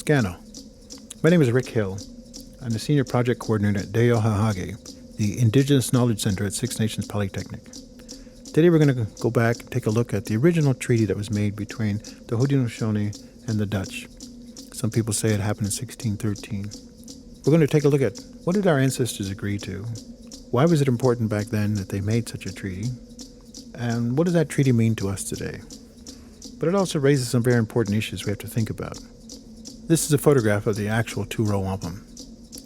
Scano. My name is Rick Hill. I'm the Senior Project Coordinator at Deyohaha, the Indigenous Knowledge Center at Six Nations Polytechnic. Today we're going to go back and take a look at the original treaty that was made between the Haudenosaunee and the Dutch. Some people say it happened in 1613. We're going to take a look at what did our ancestors agree to? Why was it important back then that they made such a treaty? And what does that treaty mean to us today? But it also raises some very important issues we have to think about. This is a photograph of the actual Row Wampum.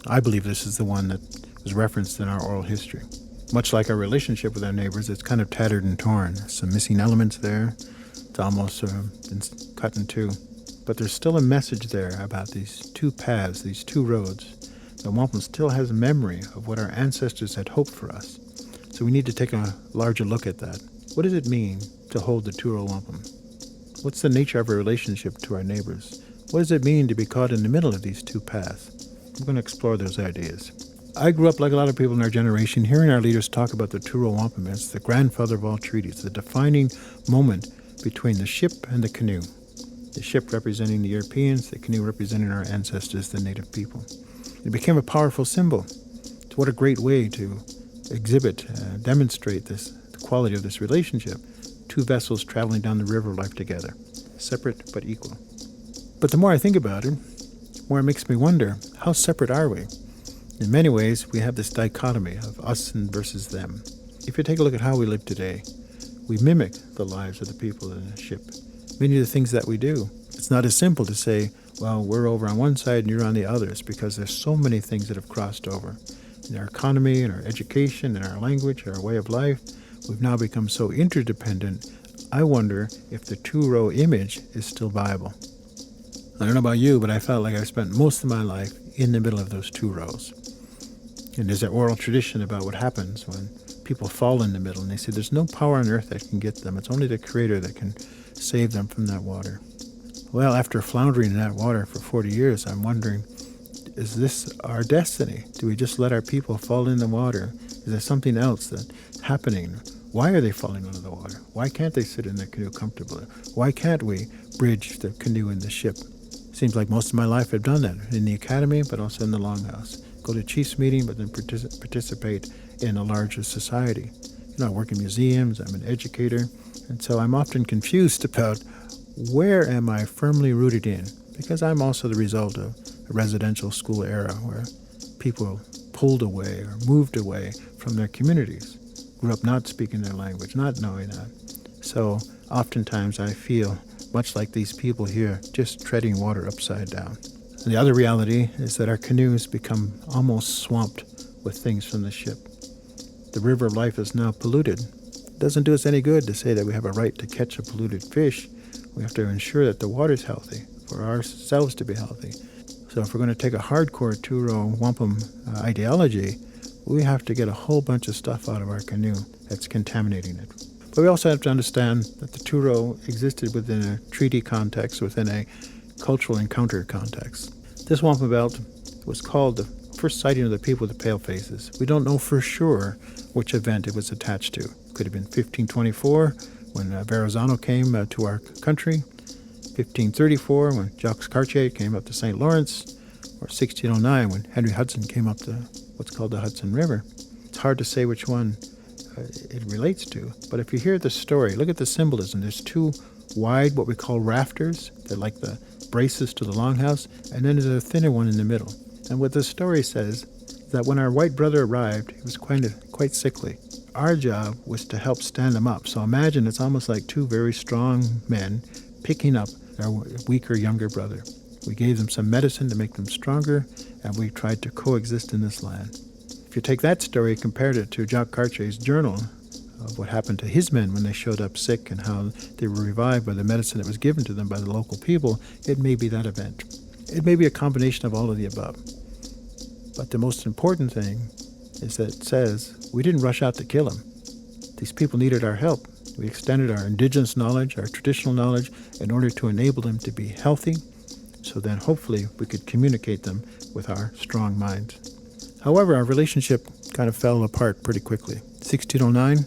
I believe this is the one that was referenced in our oral history. Much like our relationship with our neighbors, it's kind of tattered and torn. Some missing elements there. It's almost been cut in two. But there's still a message there about these two paths, these two roads. The wampum still has memory of what our ancestors had hoped for us. So we need to take a larger look at that. What does it mean to hold the Row Wampum? What's the nature of our relationship to our neighbors? What does it mean to be caught in the middle of these two paths? We're going to explore those ideas. I grew up, like a lot of people in our generation, hearing our leaders talk about the Row Wampum as the grandfather of all treaties, the defining moment between the ship and the canoe. The ship representing the Europeans, the canoe representing our ancestors, the native people. It became a powerful symbol. So what a great way to exhibit, demonstrate the quality of this relationship. Two vessels traveling down the river of life together, separate but equal. But the more I think about it, the more it makes me wonder, how separate are we? In many ways, we have this dichotomy of us and versus them. If you take a look at how we live today, we mimic the lives of the people in the ship. Many of the things that we do, it's not as simple to say, well, we're over on one side and you're on the other. It's because there's so many things that have crossed over. In our economy, in our education, in our language, our way of life, we've now become so interdependent. I wonder if the two-row image is still viable. I don't know about you, but I felt like I spent most of my life in the middle of those two rows. And there's an oral tradition about what happens when people fall in the middle, and they say there's no power on earth that can get them. It's only the Creator that can save them from that water. Well, after floundering in that water for 40 years, I'm wondering, is this our destiny? Do we just let our people fall in the water? Is there something else that's happening? Why are they falling into the water? Why can't they sit in their canoe comfortably? Why can't we bridge the canoe and the ship? Seems like most of my life I've done that, in the academy, but also in the longhouse. Go to chief's meeting, but then participate in a larger society. I work in museums, I'm an educator, and so I'm often confused about where am I firmly rooted in? Because I'm also the result of a residential school era where people pulled away or moved away from their communities, grew up not speaking their language, not knowing that. So oftentimes I feel much like these people here, just treading water upside down. And the other reality is that our canoes become almost swamped with things from the ship. The river of life is now polluted. It doesn't do us any good to say that we have a right to catch a polluted fish. We have to ensure that the water's healthy, for ourselves to be healthy. So if we're going to take a hardcore Row Wampum ideology, we have to get a whole bunch of stuff out of our canoe that's contaminating it. But we also have to understand that the Toro existed within a treaty context, within a cultural encounter context. This wampum belt was called the first sighting of the people with the pale faces. We don't know for sure which event it was attached to. Could have been 1524 when Verrazano came to our country, 1534 when Jacques Cartier came up to St. Lawrence, or 1609 when Henry Hudson came up to what's called the Hudson River. It's hard to say which one it relates to, but if you hear the story, look at the symbolism. There's two wide, what we call rafters. They're like the braces to the longhouse, and then there's a thinner one in the middle. And what the story says is that when our white brother arrived, he was quite sickly. Our job was to help stand him up. So imagine it's almost like two very strong men picking up our weaker younger brother. We gave them some medicine to make them stronger, and we tried to coexist in this land. If you take that story, compared it to Jacques Cartier's journal of what happened to his men when they showed up sick and how they were revived by the medicine that was given to them by the local people, it may be that event. It may be a combination of all of the above. But the most important thing is that it says we didn't rush out to kill them. These people needed our help. We extended our indigenous knowledge, our traditional knowledge, in order to enable them to be healthy, so then hopefully we could communicate them with our strong minds. However, our relationship kind of fell apart pretty quickly. 1609,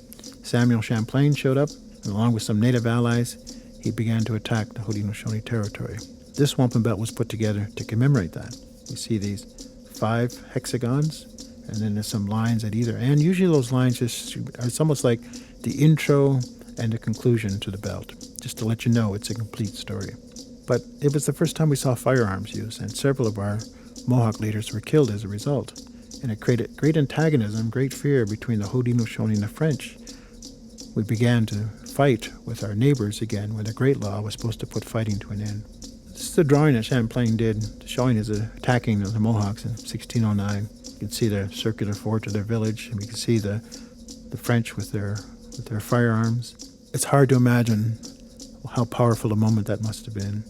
Samuel Champlain showed up, and along with some native allies, he began to attack the Haudenosaunee territory. This wampum belt was put together to commemorate that. You see these 5 hexagons, and then there's some lines at either end. Usually those lines it's almost like the intro and the conclusion to the belt, just to let you know it's a complete story. But it was the first time we saw firearms used, and several of our Mohawk leaders were killed as a result. And it created great antagonism, great fear between the Haudenosaunee and the French. We began to fight with our neighbors again when the Great Law was supposed to put fighting to an end. This is the drawing that Champlain did, showing his attacking of the Mohawks in 1609. You can see the circular fort of their village, and we can see the French with their firearms. It's hard to imagine how powerful a moment that must have been,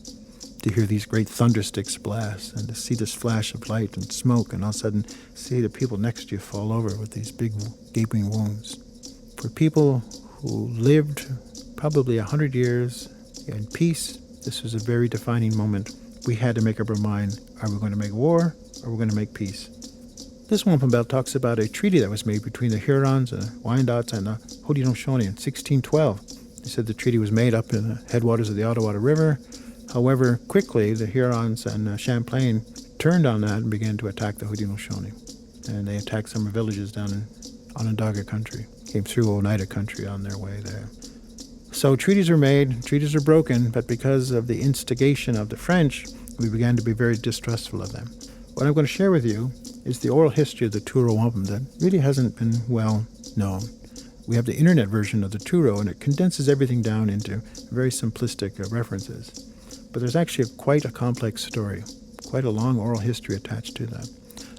to hear these great thundersticks blast and to see this flash of light and smoke, and all of a sudden see the people next to you fall over with these big gaping wounds. For people who lived probably 100 years in peace, this was a very defining moment. We had to make up our mind, are we going to make war or are we going to make peace? This wampum belt talks about a treaty that was made between the Hurons, the Wyandots, and the Haudenosaunee in 1612. They said the treaty was made up in the headwaters of the Ottawa River. However, quickly the Hurons and Champlain turned on that and began to attack the Haudenosaunee. And they attacked some villages down in Onondaga country, came through Oneida country on their way there. So treaties were made, treaties were broken, but because of the instigation of the French, we began to be very distrustful of them. What I'm going to share with you is the oral history of the Torah Wampum that really hasn't been well known. We have the internet version of the Toro, and it condenses everything down into very simplistic references. But there's actually quite a complex story, quite a long oral history attached to that.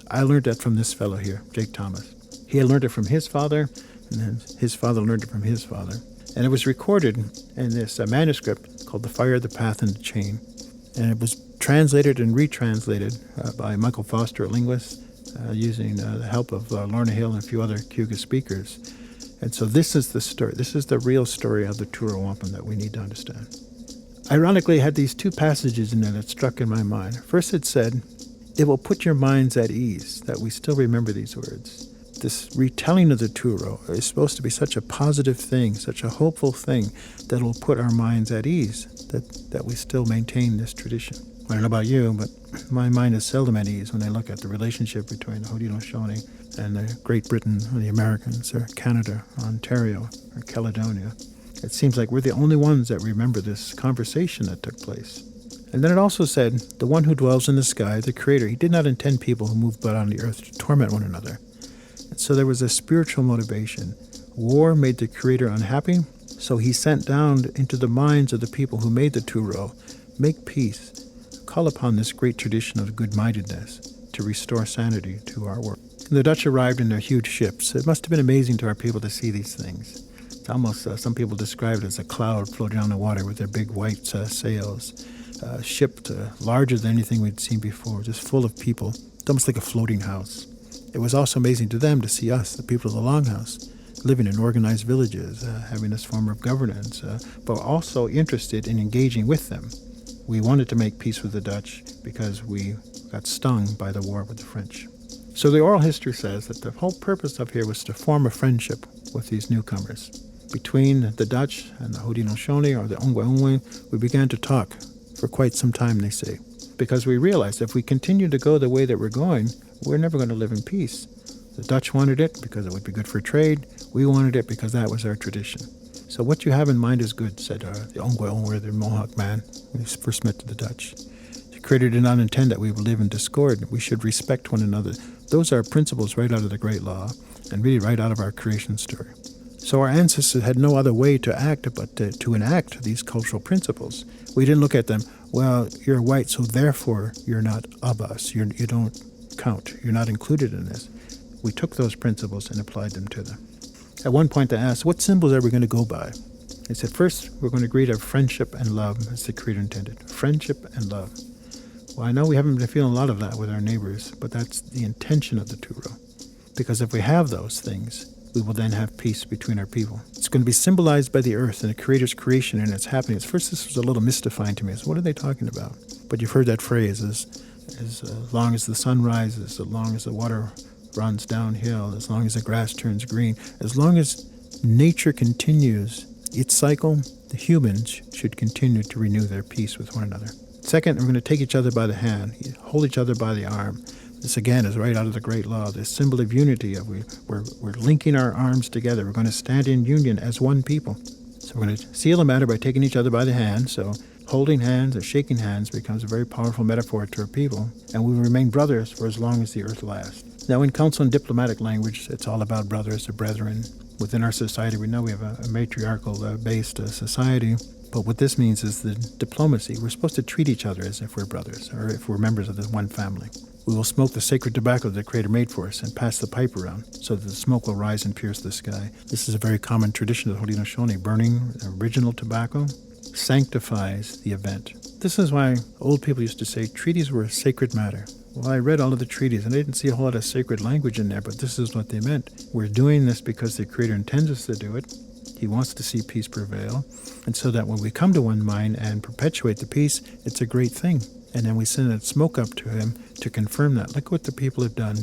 I learned that from this fellow here, Jake Thomas. He had learned it from his father, and then his father learned it from his father. And it was recorded in this manuscript called The Fire, the Path, and the Chain. And it was translated and retranslated by Michael Foster, a linguist, using the help of Lorna Hill and a few other Cayuga speakers. And so this is the story. This is the real story of the Torah Wampum that we need to understand. Ironically, I had these 2 passages in there that struck in my mind. First it said, it will put your minds at ease, that we still remember these words. This retelling of the Toro is supposed to be such a positive thing, such a hopeful thing, that it will put our minds at ease, that we still maintain this tradition. I don't know about you, but my mind is seldom at ease when I look at the relationship between the Haudenosaunee and Great Britain, or the Americans, or Canada, or Ontario, or Caledonia. It seems like we're the only ones that remember this conversation that took place. And then it also said, the one who dwells in the sky, the Creator, he did not intend people who moved about on the earth to torment one another. And so there was a spiritual motivation. War made the Creator unhappy, so he sent down into the minds of the people who made the Toro, make peace, call upon this great tradition of good-mindedness to restore sanity to our world. And the Dutch arrived in their huge ships. It must have been amazing to our people to see these things. It's almost, some people describe it as a cloud floating on the water with their big white sails, shipped larger than anything we'd seen before, just full of people. It's almost like a floating house. It was also amazing to them to see us, the people of the Longhouse, living in organized villages, having this form of governance, but also interested in engaging with them. We wanted to make peace with the Dutch because we got stung by the war with the French. So the oral history says that the whole purpose of here was to form a friendship with these newcomers. Between the Dutch and the Haudenosaunee, or the Ongwe, we began to talk for quite some time, they say, because we realized if we continue to go the way that we're going, we're never going to live in peace. The Dutch wanted it because it would be good for trade. We wanted it because that was our tradition. So what you have in mind is good, said the Ongwe, the Mohawk man, when he first met the Dutch. The Creator did not intend that we would live in discord. We should respect one another. Those are principles right out of the Great Law and really right out of our creation story. So our ancestors had no other way to act but to enact these cultural principles. We didn't look at them, well, you're white, so therefore you're not of us. You don't count. You're not included in this. We took those principles and applied them to them. At one point they asked, what symbols are we going to go by? They said, first, we're going to greet our friendship and love, as the Creator intended. Friendship and love. Well, I know we haven't been feeling a lot of that with our neighbors, but that's the intention of the Toro. Because if we have those things, we will then have peace between our people. It's going to be symbolized by the earth and the Creator's creation and its happenings. First, this was a little mystifying to me. So what are they talking about? But you've heard that phrase, as long as the sun rises, as long as the water runs downhill, as long as the grass turns green, as long as nature continues its cycle, the humans should continue to renew their peace with one another. Second, we're going to take each other by the hand, hold each other by the arm. This, again, is right out of the Great Law, this symbol of unity. We're linking our arms together. We're going to stand in union as one people. So we're going to seal the matter by taking each other by the hand. So holding hands or shaking hands becomes a very powerful metaphor to our people. And we will remain brothers for as long as the earth lasts. Now, in council and diplomatic language, it's all about brothers or brethren. Within our society, we know we have a matriarchal-based society. But what this means is the diplomacy. We're supposed to treat each other as if we're brothers or if we're members of the one family. We will smoke the sacred tobacco that the Creator made for us and pass the pipe around so that the smoke will rise and pierce the sky. This is a very common tradition of the Haudenosaunee. Burning original tobacco sanctifies the event. This is why old people used to say treaties were a sacred matter. Well, I read all of the treaties, and I didn't see a whole lot of sacred language in there, but this is what they meant. We're doing this because the Creator intends us to do it. He wants to see peace prevail, and so that when we come to one mind and perpetuate the peace, it's a great thing. And then we send that smoke up to Him to confirm that. Look what the people have done.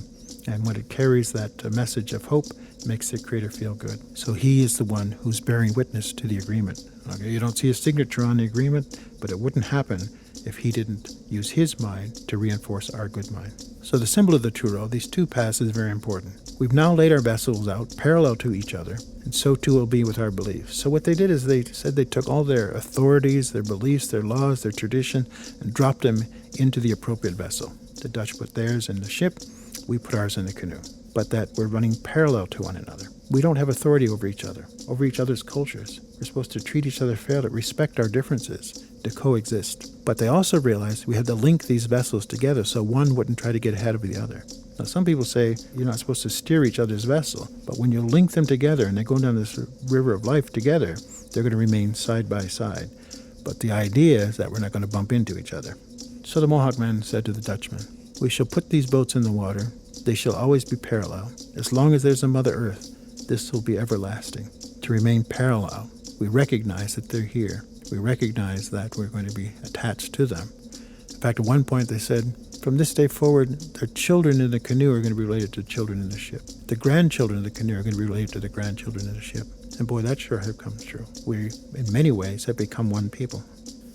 And when it carries that message of hope, it makes the Creator feel good. So He is the one who's bearing witness to the agreement. Okay, you don't see a signature on the agreement, but it wouldn't happen if He didn't use His mind to reinforce our good mind. So the symbol of the Toro, these two paths, is very important. We've now laid our vessels out parallel to each other, and so too will be with our beliefs. So what they did is they said they took all their authorities, their beliefs, their laws, their tradition, and dropped them into the appropriate vessel. The Dutch put theirs in the ship, we put ours in the canoe. But that we're running parallel to one another. We don't have authority over each other's cultures. We're supposed to treat each other fairly, respect our differences, to coexist. But they also realized we had to link these vessels together so one wouldn't try to get ahead of the other. Now, some people say you're not supposed to steer each other's vessel, but when you link them together and they go down this river of life together, they're going to remain side by side. But the idea is that we're not going to bump into each other. So the Mohawk man said to the Dutchman, "We shall put these boats in the water. They shall always be parallel. As long as there's a Mother Earth, this will be everlasting." To remain parallel, we recognize that they're here. We recognize that we're going to be attached to them. In fact, at one point they said, from this day forward, their children in the canoe are going to be related to children in the ship. The grandchildren of the canoe are going to be related to the grandchildren in the ship. And boy, that sure have come true. We, in many ways, have become one people.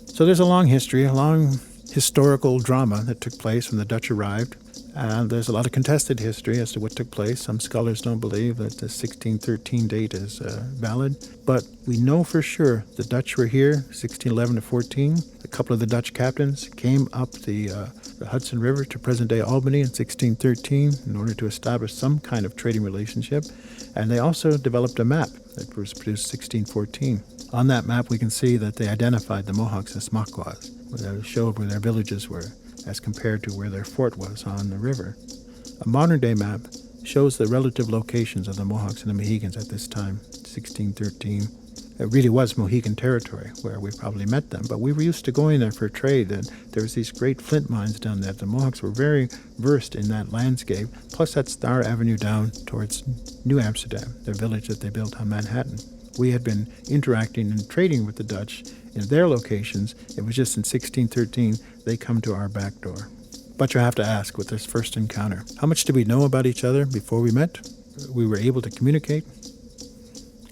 So there's a long history, a long historical drama that took place when the Dutch arrived. And there's a lot of contested history as to what took place. Some scholars don't believe that the 1613 date is valid. But we know for sure the Dutch were here, 1611 to 14. A couple of the Dutch captains came up the Hudson River to present-day Albany in 1613 in order to establish some kind of trading relationship. And they also developed a map that was produced in 1614. On that map, we can see that they identified the Mohawks as Makwas, where they showed where their villages were, as compared to where their fort was on the river. A modern-day map shows the relative locations of the Mohawks and the Mohicans at this time, 1613. It really was Mohican Territory, where we probably met them, but we were used to going there for trade, and there was these great flint mines down there. The Mohawks were very versed in that landscape, plus that's our avenue down towards New Amsterdam, their village that they built on Manhattan. We had been interacting and trading with the Dutch in their locations. It was just in 1613 they come to our back door. But you have to ask with this first encounter, how much did we know about each other before we met? We were able to communicate?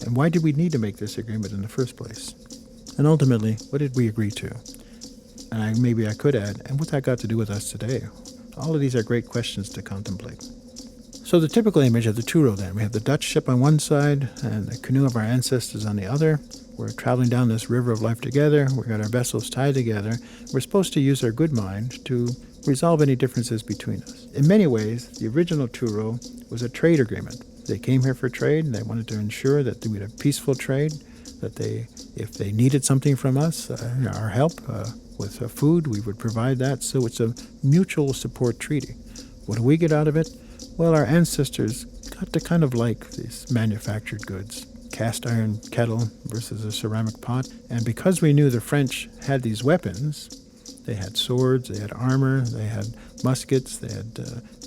And why did we need to make this agreement in the first place? And ultimately, what did we agree to? And maybe I could add, and what that got to do with us today? All of these are great questions to contemplate. So the typical image of the Toro then, we have the Dutch ship on one side and the canoe of our ancestors on the other. We're traveling down this river of life together. We've got our vessels tied together. We're supposed to use our good mind to resolve any differences between us. In many ways, the original Toro was a trade agreement. They came here for trade, and they wanted to ensure that we'd have peaceful trade, that if they needed something from us, our help with food, we would provide that. So it's a mutual support treaty. What do we get out of it? Well, our ancestors got to kind of like these manufactured goods, cast iron kettle versus a ceramic pot. And because we knew the French had these weapons, they had swords, they had armor, they had muskets, they had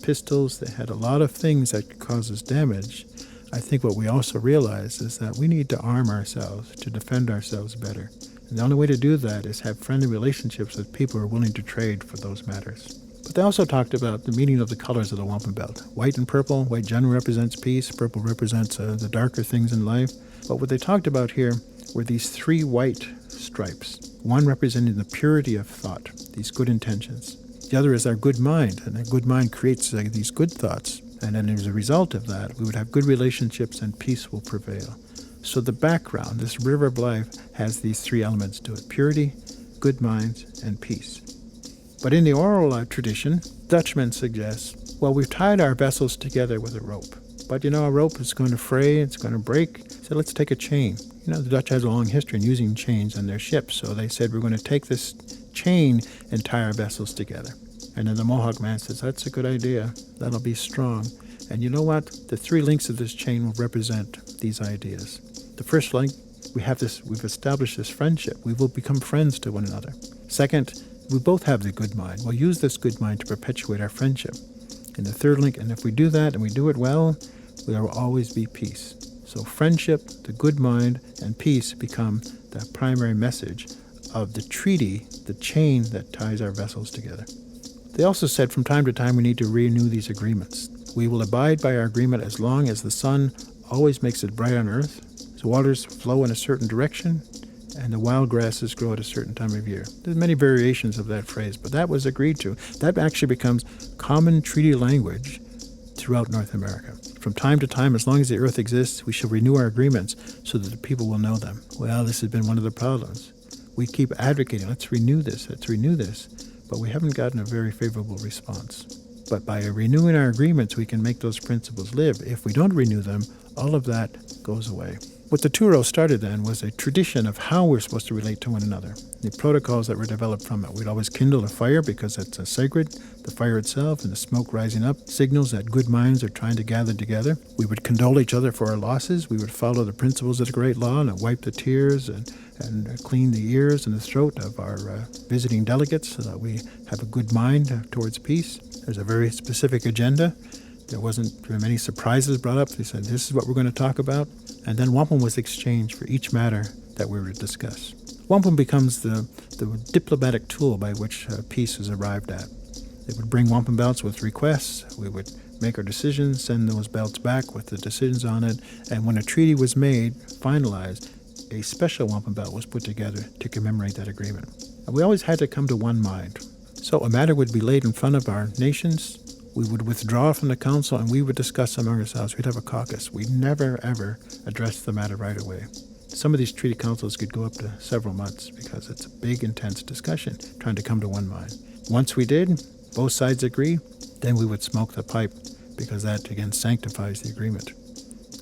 pistols, they had a lot of things that could cause us damage. I think what we also realize is that we need to arm ourselves to defend ourselves better. And the only way to do that is have friendly relationships with people who are willing to trade for those matters. But they also talked about the meaning of the colors of the wampum belt. White and purple. White generally represents peace. Purple represents the darker things in life. But what they talked about here were these three white stripes. one representing the purity of thought, these good intentions. The other is our good mind, and a good mind creates these good thoughts. And then as a result of that, we would have good relationships and peace will prevail. So the background, this river of life, has these three elements to it: purity, good minds, and peace. But in the oral tradition, Dutchmen suggest, well, we've tied our vessels together with a rope. But a rope is going to fray, it's going to break, so let's take a chain. The Dutch has a long history in using chains on their ships, so they said, we're going to take this chain and tie our vessels together. And then the Mohawk man says, that's a good idea, that'll be strong. And you know what? The three links of this chain will represent these ideas. The first link, we've established this friendship. We will become friends to one another. Second, we both have the good mind. We'll use this good mind to perpetuate our friendship. And the third link, and if we do that and we do it well, there will always be peace. So friendship, the good mind, and peace become the primary message of the treaty, the chain that ties our vessels together. They also said from time to time we need to renew these agreements. We will abide by our agreement as long as the sun always makes it bright on earth, the waters flow in a certain direction, and the wild grasses grow at a certain time of year. There's many variations of that phrase, but that was agreed to. That actually becomes common treaty language throughout North America. From time to time, as long as the earth exists, we shall renew our agreements so that the people will know them. Well, this has been one of the problems. We keep advocating, let's renew this, but we haven't gotten a very favorable response. But by renewing our agreements, we can make those principles live. If we don't renew them, all of that goes away. What the Toro started then was a tradition of how we're supposed to relate to one another. The protocols that were developed from it. We'd always kindle a fire because it's sacred. The fire itself and the smoke rising up signals that good minds are trying to gather together. We would condole each other for our losses. We would follow the principles of the great law and wipe the tears and clean the ears and the throat of our visiting delegates so that we have a good mind towards peace. There's a very specific agenda. There wasn't many surprises brought up. They said, this is what we're going to talk about. And then wampum was exchanged for each matter that we were to discuss. Wampum becomes the diplomatic tool by which peace is arrived at. They would bring wampum belts with requests. We would make our decisions, send those belts back with the decisions on it. And when a treaty was made, finalized, a special wampum belt was put together to commemorate that agreement. And we always had to come to one mind. So a matter would be laid in front of our nations. We would withdraw from the council and we would discuss among ourselves. We'd have a caucus. We'd never, ever address the matter right away. Some of these treaty councils could go up to several months because it's a big, intense discussion trying to come to one mind. Once we did, both sides agree, then we would smoke the pipe because that, again, sanctifies the agreement.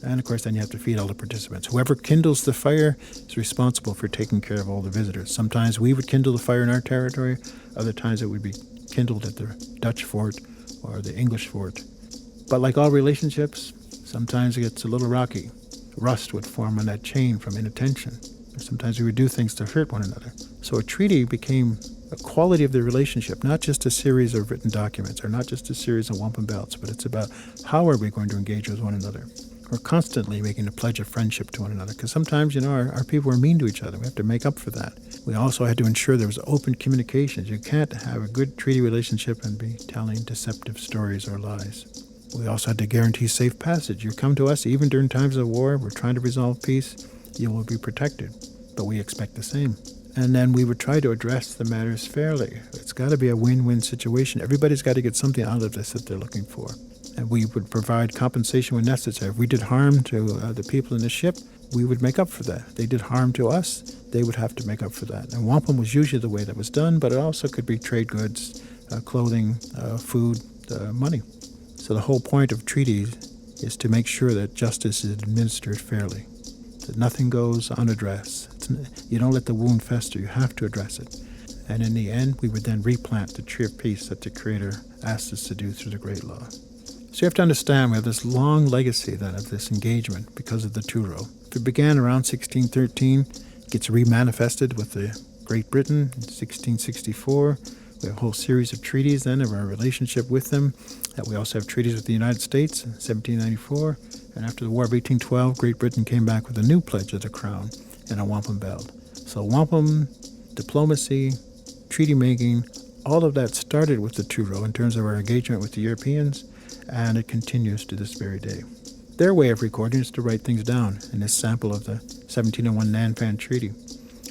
And, of course, then you have to feed all the participants. Whoever kindles the fire is responsible for taking care of all the visitors. Sometimes we would kindle the fire in our territory. Other times it would be kindled at the Dutch fort or the English fort. But like all relationships, sometimes it gets a little rocky. Rust would form on that chain from inattention. Sometimes we would do things to hurt one another. So a treaty became a quality of the relationship, not just a series of written documents or not just a series of wampum belts, but it's about how are we going to engage with one another. We're constantly making a pledge of friendship to one another because sometimes, our people are mean to each other. We have to make up for that. We also had to ensure there was open communications. You can't have a good treaty relationship and be telling deceptive stories or lies. We also had to guarantee safe passage. You come to us even during times of war. We're trying to resolve peace. You will be protected. But we expect the same. And then we would try to address the matters fairly. It's got to be a win-win situation. Everybody's got to get something out of this that they're looking for. And we would provide compensation when necessary. If we did harm to the people in the ship, we would make up for that. If they did harm to us, they would have to make up for that. And wampum was usually the way that was done, but it also could be trade goods, clothing, food, money. So the whole point of treaties is to make sure that justice is administered fairly, that nothing goes unaddressed. You don't let the wound fester. You have to address it. And in the end, we would then replant the tree of peace that the Creator asked us to do through the great law. So you have to understand we have this long legacy then of this engagement because of the Toro. It began around 1613, gets remanifested with the Great Britain in 1664. We have a whole series of treaties then of our relationship with them. We also have treaties with the United States in 1794. And after the War of 1812, Great Britain came back with a new pledge of the Crown and a wampum belt. So wampum, diplomacy, treaty making, all of that started with the Toro in terms of our engagement with the Europeans, and it continues to this very day. Their way of recording is to write things down in this sample of the 1701 Nanfan Treaty.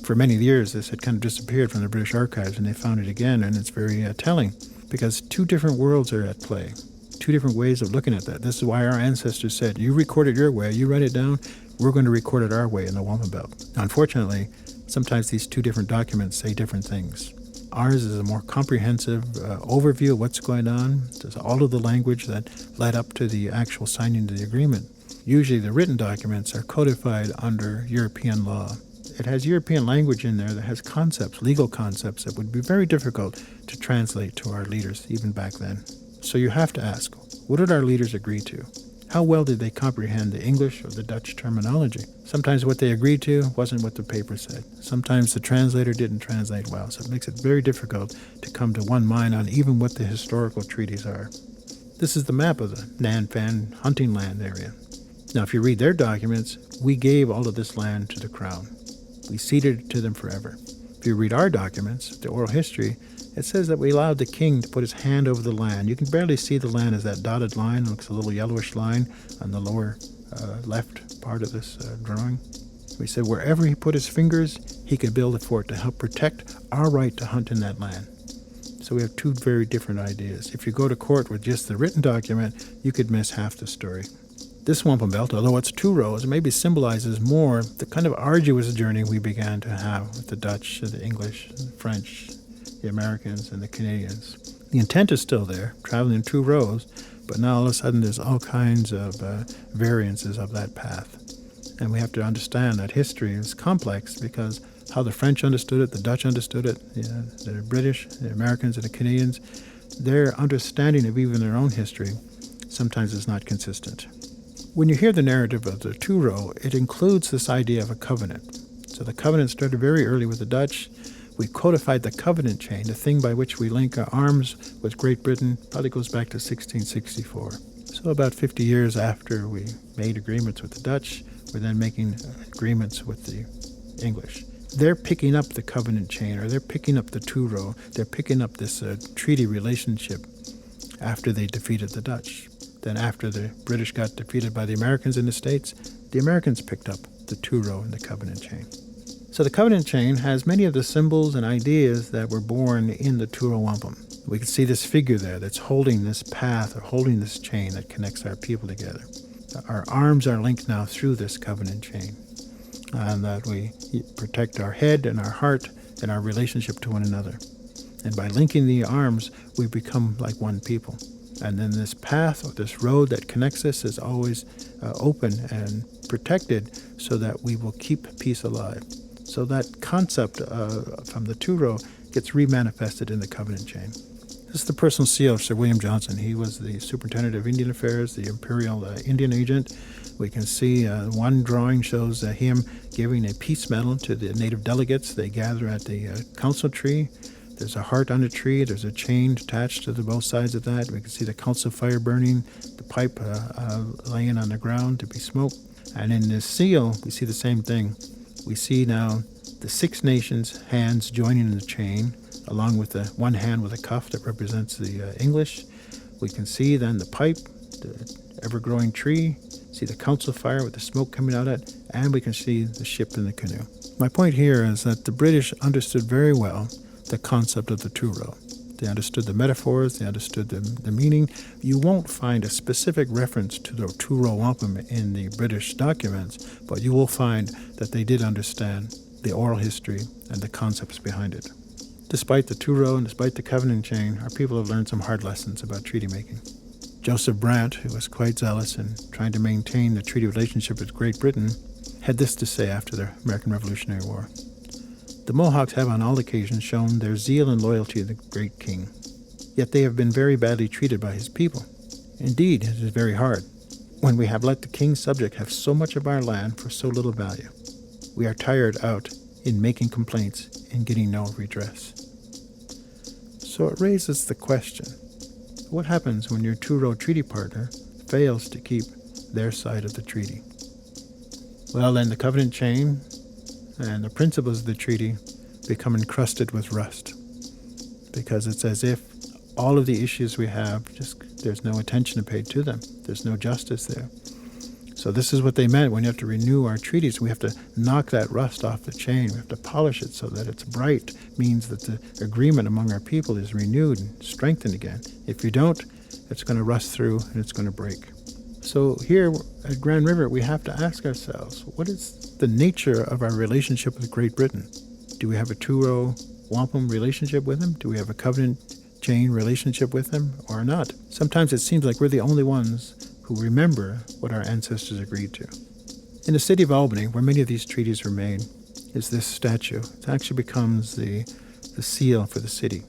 For many years, this had kind of disappeared from the British archives, and they found it again, and it's very telling, because two different worlds are at play, two different ways of looking at that. This is why our ancestors said, you record it your way, you write it down, we're going to record it our way in the Wampum Belt. Now, unfortunately, sometimes these two different documents say different things. Ours is a more comprehensive overview of what's going on. There's all of the language that led up to the actual signing of the agreement. Usually the written documents are codified under European law. It has European language in there that has concepts, legal concepts, that would be very difficult to translate to our leaders even back then. So you have to ask, what did our leaders agree to? How well did they comprehend the English or the Dutch terminology? Sometimes what they agreed to wasn't what the paper said. Sometimes the translator didn't translate well, so it makes it very difficult to come to one mind on even what the historical treaties are. This is the map of the Nan Fan hunting land area. Now, if you read their documents, we gave all of this land to the Crown. We ceded it to them forever. If you read our documents, the oral history, it says that we allowed the king to put his hand over the land. You can barely see the land as that dotted line. It looks a little yellowish line on the lower left part of this drawing. We said wherever he put his fingers, he could build a fort to help protect our right to hunt in that land. So we have two very different ideas. If you go to court with just the written document, you could miss half the story. This wampum belt, although it's 2 rows, maybe symbolizes more the kind of arduous journey we began to have with the Dutch, the English, the French, the Americans, and the Canadians. The intent is still there, traveling in 2 rows, but now all of a sudden there's all kinds of variances of that path. And we have to understand that history is complex because how the French understood it, the Dutch understood it, the British, the Americans, and the Canadians, their understanding of even their own history sometimes is not consistent. When you hear the narrative of the 2 row, it includes this idea of a covenant. So the covenant started very early with the Dutch. We codified the covenant chain, the thing by which we link our arms with Great Britain, probably goes back to 1664. So about 50 years after we made agreements with the Dutch, we're then making agreements with the English. They're picking up the covenant chain, or they're picking up the 2 row. They're picking up this treaty relationship after they defeated the Dutch. Then after the British got defeated by the Americans in the States, the Americans picked up the 2 row in the covenant chain. So the covenant chain has many of the symbols and ideas that were born in the 2 row wampum. We can see this figure there that's holding this path or holding this chain that connects our people together. Our arms are linked now through this covenant chain, and that we protect our head and our heart and our relationship to one another. And by linking the arms, we become like one people. And then this path or this road that connects us is always open and protected so that we will keep peace alive. So that concept from the 2 row gets remanifested in the covenant chain. This is the personal seal of Sir William Johnson. He was the Superintendent of Indian Affairs, the Imperial Indian Agent. We can see one drawing shows him giving a peace medal to the native delegates. They gather at the council tree. There's a heart on the tree. There's a chain attached to both sides of that. We can see the council fire burning, the pipe laying on the ground to be smoked. And in this seal, we see the same thing. We see now the 6 nations' hands joining in the chain, along with the one hand with a cuff that represents the English. We can see then the pipe, the ever-growing tree, see the council fire with the smoke coming out of it, and we can see the ship in the canoe. My point here is that the British understood very well the concept of the 2 row. They understood the metaphors, they understood the meaning. You won't find a specific reference to the 2 row wampum in the British documents, but you will find that they did understand the oral history and the concepts behind it. Despite the 2 row and despite the covenant chain, our people have learned some hard lessons about treaty making. Joseph Brant, who was quite zealous in trying to maintain the treaty relationship with Great Britain, had this to say after the American Revolutionary War. The Mohawks have on all occasions shown their zeal and loyalty to the great king, yet they have been very badly treated by his people. Indeed, it is very hard when we have let the king's subject have so much of our land for so little value. We are tired out in making complaints and getting no redress. So it raises the question, what happens when your 2 row treaty partner fails to keep their side of the treaty? Well, then the covenant chain and the principles of the treaty become encrusted with rust, because it's as if all of the issues we have, there's no attention paid to them. There's no justice there. So this is what they meant when you have to renew our treaties. We have to knock that rust off the chain. We have to polish it so that it's bright. Means that the agreement among our people is renewed and strengthened again. If you don't, it's going to rust through and it's going to break. So here at Grand River, we have to ask ourselves, what is the nature of our relationship with Great Britain? Do we have a Row Wampum relationship with them? Do we have a covenant chain relationship with them or not? Sometimes it seems like we're the only ones who remember what our ancestors agreed to. In the city of Albany, where many of these treaties were made, is this statue. It actually becomes the seal for the city.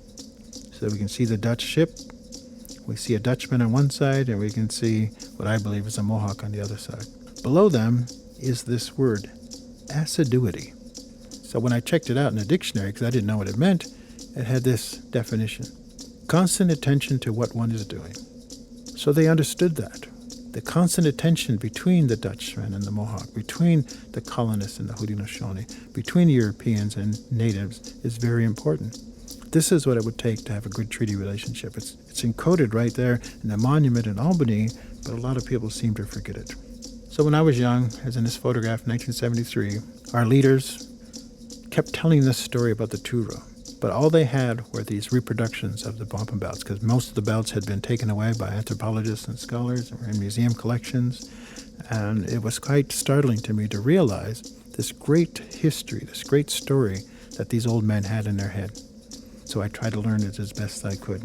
So we can see the Dutch ship, we see a Dutchman on one side, and we can see what I believe is a Mohawk on the other side. Below them is this word, assiduity. So when I checked it out in the dictionary, because I didn't know what it meant, it had this definition: constant attention to what one is doing. So they understood that. The constant attention between the Dutchman and the Mohawk, between the colonists and the Haudenosaunee, between the Europeans and natives is very important. This is what it would take to have a good treaty relationship. It's encoded right there in the monument in Albany, but a lot of people seem to forget it. So when I was young, as in this photograph in 1973, our leaders kept telling this story about the Toro. But all they had were these reproductions of the wampum belts, because most of the belts had been taken away by anthropologists and scholars and were in museum collections. And it was quite startling to me to realize this great history, this great story that these old men had in their head. So I tried to learn it as best I could.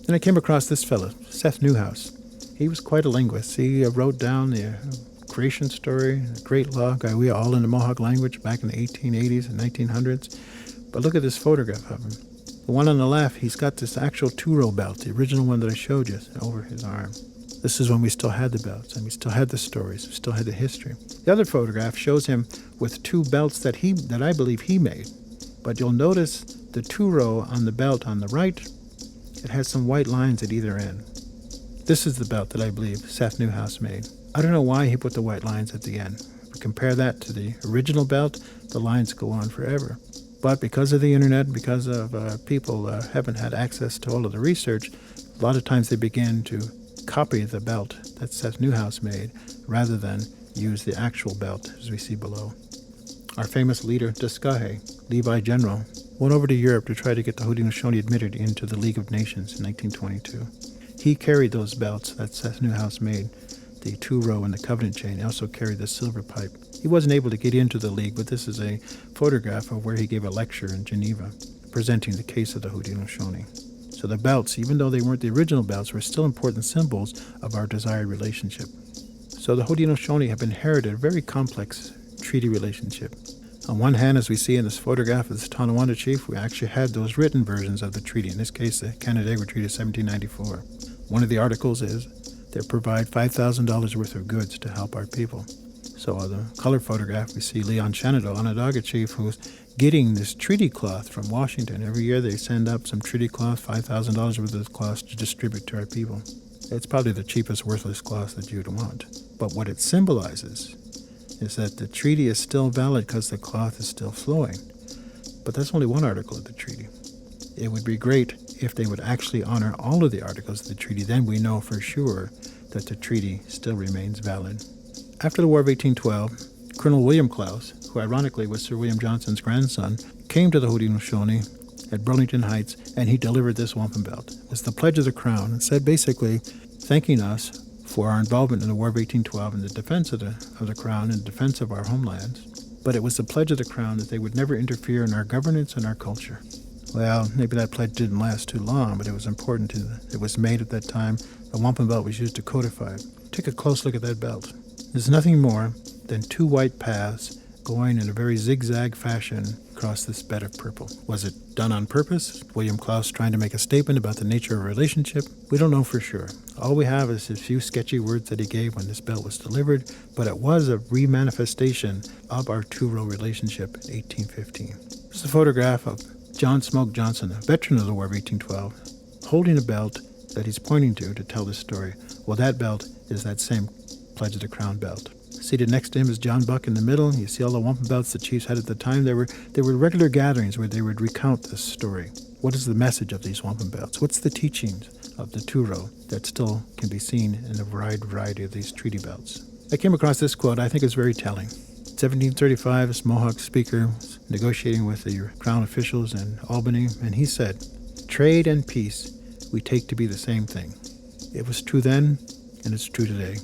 Then I came across this fellow, Seth Newhouse. He was quite a linguist. He wrote down the creation story, a great log, we all in the Mohawk language back in the 1880s and 1900s. But look at this photograph of him. The one on the left, he's got this actual Toro belt, the original one that I showed you, over his arm. This is when we still had the belts, and we still had the stories, we still had the history. The other photograph shows him with two belts that I believe he made. But you'll notice the Toro on the belt on the right, it has some white lines at either end. This is the belt that I believe Seth Newhouse made. I don't know why he put the white lines at the end. If we compare that to the original belt, the lines go on forever. But because of the internet, because of people haven't had access to all of the research, a lot of times they begin to copy the belt that Seth Newhouse made rather than use the actual belt, as we see below. Our famous leader, Deyohaha, Levi General, went over to Europe to try to get the Haudenosaunee admitted into the League of Nations in 1922. He carried those belts that Seth Newhouse made, the Toro and the covenant chain. He also carried the silver pipe. He wasn't able to get into the league, but this is a photograph of where he gave a lecture in Geneva, presenting the case of the Haudenosaunee. So the belts, even though they weren't the original belts, were still important symbols of our desired relationship. So the Haudenosaunee have inherited a very complex treaty relationship. On one hand, as we see in this photograph of this Tonawanda chief, we actually had those written versions of the treaty, in this case the Canandaigua Treaty of 1794. One of the articles is they provide $5,000 worth of goods to help our people. So on the color photograph, we see Leon Shenandoah, Onondaga chief, who's getting this treaty cloth from Washington. Every year they send up some treaty cloth, $5,000 worth of cloth to distribute to our people. It's probably the cheapest, worthless cloth that you'd want. But what it symbolizes is that the treaty is still valid because the cloth is still flowing. But that's only one article of the treaty. It would be great if they would actually honor all of the articles of the treaty. Then we know for sure that the treaty still remains valid. After the War of 1812, Colonel William Claus, who ironically was Sir William Johnson's grandson, came to the Haudenosaunee at Burlington Heights, and he delivered this wampum belt. It was the pledge of the crown, and said basically thanking us for our involvement in the War of 1812 and the defense of the crown and defense of our homelands. But it was the pledge of the crown that they would never interfere in our governance and our culture. Well, maybe that pledge didn't last too long, but it was important. It was made at that time. The wampum belt was used to codify it. Take a close look at that belt. There's nothing more than two white paths going in a very zigzag fashion across this bed of purple. Was it done on purpose? William Claus trying to make a statement about the nature of a relationship? We don't know for sure. All we have is a few sketchy words that he gave when this belt was delivered, but it was a remanifestation of our Toro relationship in 1815. This is a photograph of John Smoke Johnson, a veteran of the War of 1812, holding a belt that he's pointing to tell this story. Well, that belt is that same Pledge of the Crown belt. Seated next to him is John Buck in the middle. You see all the wampum belts the chiefs had at the time. There were regular gatherings where they would recount this story. What is the message of these wampum belts? What's the teachings of the Toro that still can be seen in a wide variety of these treaty belts? I came across this quote. I think it's very telling. 1735, this Mohawk speaker was negotiating with the crown officials in Albany, and he said, "Trade and peace we take to be the same thing." It was true then, and it's true today.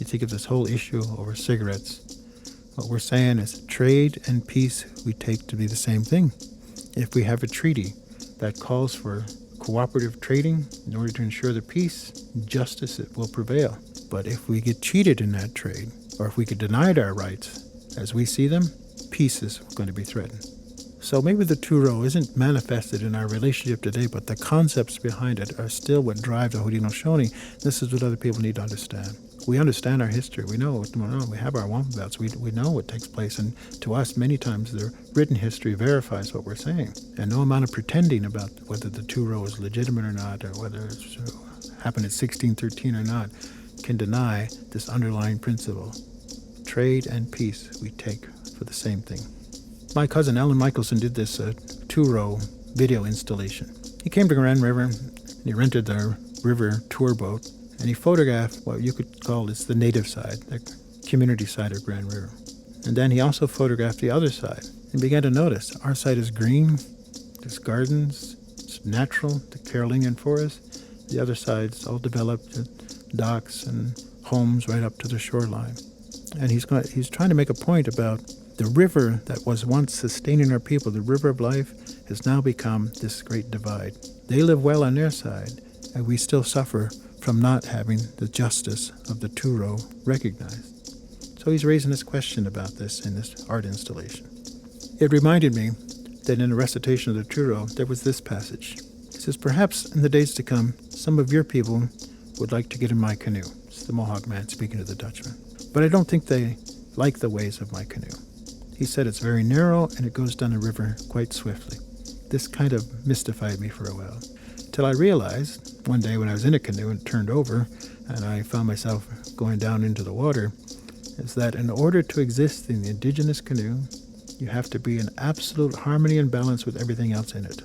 You think of this whole issue over cigarettes. What we're saying is trade and peace we take to be the same thing. If we have a treaty that calls for cooperative trading in order to ensure the peace, justice will prevail. But if we get cheated in that trade, or if we get denied our rights as we see them, peace is going to be threatened. So maybe the Toro isn't manifested in our relationship today, but the concepts behind it are still what drive the Haudenosaunee. This is what other people need to understand. We understand our history. We know what's going on. We have our wampum belts. We know what takes place. And to us, many times, the written history verifies what we're saying. And no amount of pretending about whether the Toro is legitimate or not, or whether it's happened in 1613 or not, can deny this underlying principle. Trade and peace we take for the same thing. My cousin Alan Michelson did this Toro video installation. He came to Grand River and he rented the river tour boat and he photographed what you could call the native side, the community side of Grand River. And then he also photographed the other side and began to notice our side is green, there's gardens, it's natural, the Carolingian forest. The other side's all developed, docks and homes right up to the shoreline. And he's trying to make a point about the river that was once sustaining our people, the river of life, has now become this great divide. They live well on their side, and we still suffer from not having the justice of the Toro recognized. So he's raising this question about this in this art installation. It reminded me that in the recitation of the Toro, there was this passage. It says, "Perhaps in the days to come, some of your people would like to get in my canoe." It's the Mohawk man speaking to the Dutchman. "But I don't think they like the ways of my canoe." He said it's very narrow and it goes down the river quite swiftly. This kind of mystified me for a while, till I realized one day when I was in a canoe and turned over and I found myself going down into the water, is that in order to exist in the indigenous canoe, you have to be in absolute harmony and balance with everything else in it.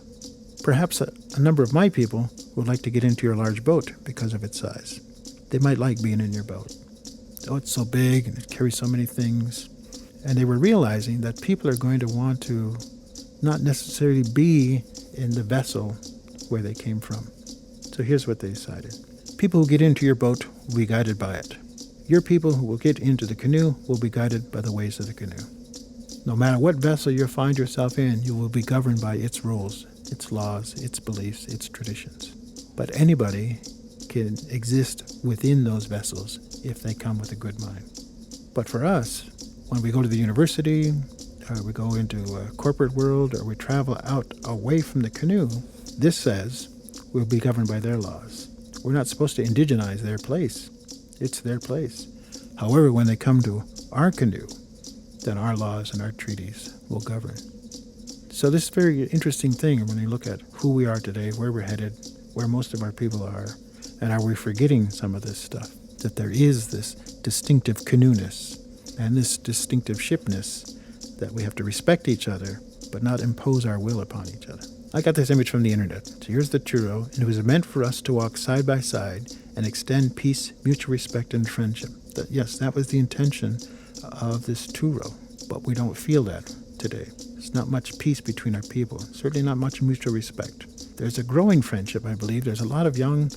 Perhaps a number of my people would like to get into your large boat because of its size. They might like being in your boat. Oh, it's so big and it carries so many things. And they were realizing that people are going to want to not necessarily be in the vessel where they came from. So here's what they decided. People who get into your boat will be guided by it. Your people who will get into the canoe will be guided by the ways of the canoe. No matter what vessel you find yourself in, you will be governed by its rules, its laws, its beliefs, its traditions. But anybody can exist within those vessels if they come with a good mind. But for us, when we go to the university, or we go into a corporate world, or we travel out away from the canoe, this says we'll be governed by their laws. We're not supposed to indigenize their place. It's their place. However, when they come to our canoe, then our laws and our treaties will govern. So this is a very interesting thing when you look at who we are today, where we're headed, where most of our people are, and are we forgetting some of this stuff? That there is this distinctive canoe-ness and this distinctive shipness that we have to respect each other, but not impose our will upon each other. I got this image from the internet. So here's the Toro, and it was meant for us to walk side by side and extend peace, mutual respect, and friendship. Yes, that was the intention of this Toro, but we don't feel that today. There's not much peace between our people, certainly not much mutual respect. There's a growing friendship, I believe. There's a lot of young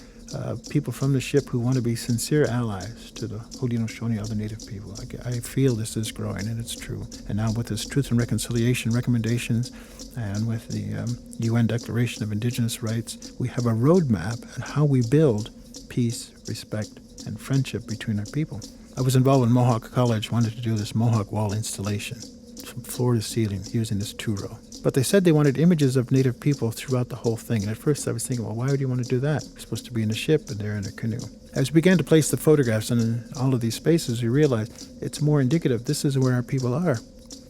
people from the ship who want to be sincere allies to the Haudenosaunee, other native people. I feel this is growing, and it's true. And now with this Truth and Reconciliation recommendations and with the UN Declaration of Indigenous Rights, we have a roadmap on how we build peace, respect, and friendship between our people. I was involved in Mohawk College, wanted to do this Mohawk wall installation from floor to ceiling using this Toro. But they said they wanted images of native people throughout the whole thing. And at first I was thinking, well, why would you want to do that? You're supposed to be in a ship and they're in a canoe. As we began to place the photographs in all of these spaces, we realized it's more indicative. This is where our people are.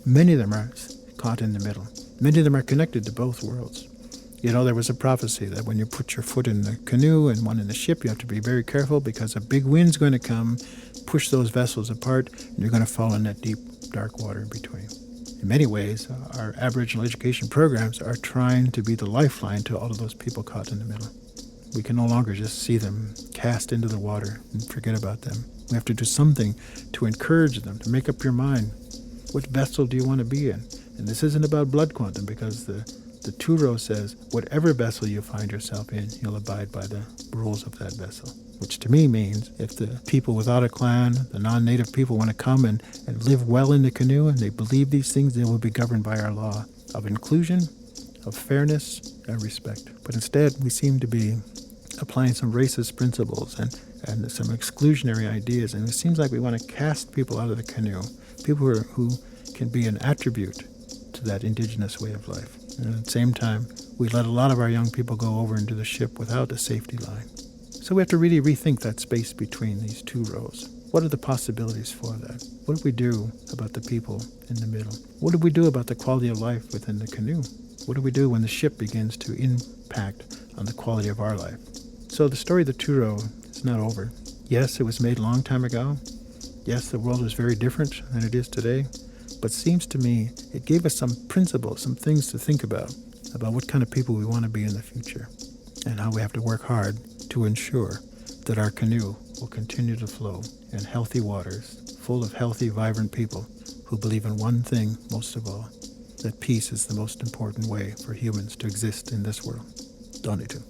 Many of them are caught in the middle. Many of them are connected to both worlds. You know, there was a prophecy that when you put your foot in the canoe and one in the ship, you have to be very careful because a big wind's going to come, push those vessels apart, and you're going to fall in that deep, dark water in between. In many ways, our Aboriginal education programs are trying to be the lifeline to all of those people caught in the middle. We can no longer just see them cast into the water and forget about them. We have to do something to encourage them, to make up your mind. What vessel do you want to be in? And this isn't about blood quantum, because the Toro says, whatever vessel you find yourself in, you'll abide by the rules of that vessel. Which to me means if the people without a clan, the non-native people, want to come and live well in the canoe, and they believe these things, they will be governed by our law of inclusion, of fairness, and respect. But instead, we seem to be applying some racist principles and some exclusionary ideas, and it seems like we want to cast people out of the canoe, people who can be an attribute to that indigenous way of life. And at the same time, we let a lot of our young people go over into the ship without a safety line. So we have to really rethink that space between these two rows. What are the possibilities for that? What do we do about the people in the middle? What do we do about the quality of life within the canoe? What do we do when the ship begins to impact on the quality of our life? So the story of the Toro is not over. Yes, it was made a long time ago. Yes, the world was very different than it is today. But it seems to me it gave us some principles, some things to think about what kind of people we want to be in the future, and how we have to work hard to ensure that our canoe will continue to flow in healthy waters, full of healthy, vibrant people who believe in one thing most of all, that peace is the most important way for humans to exist in this world. Donitu.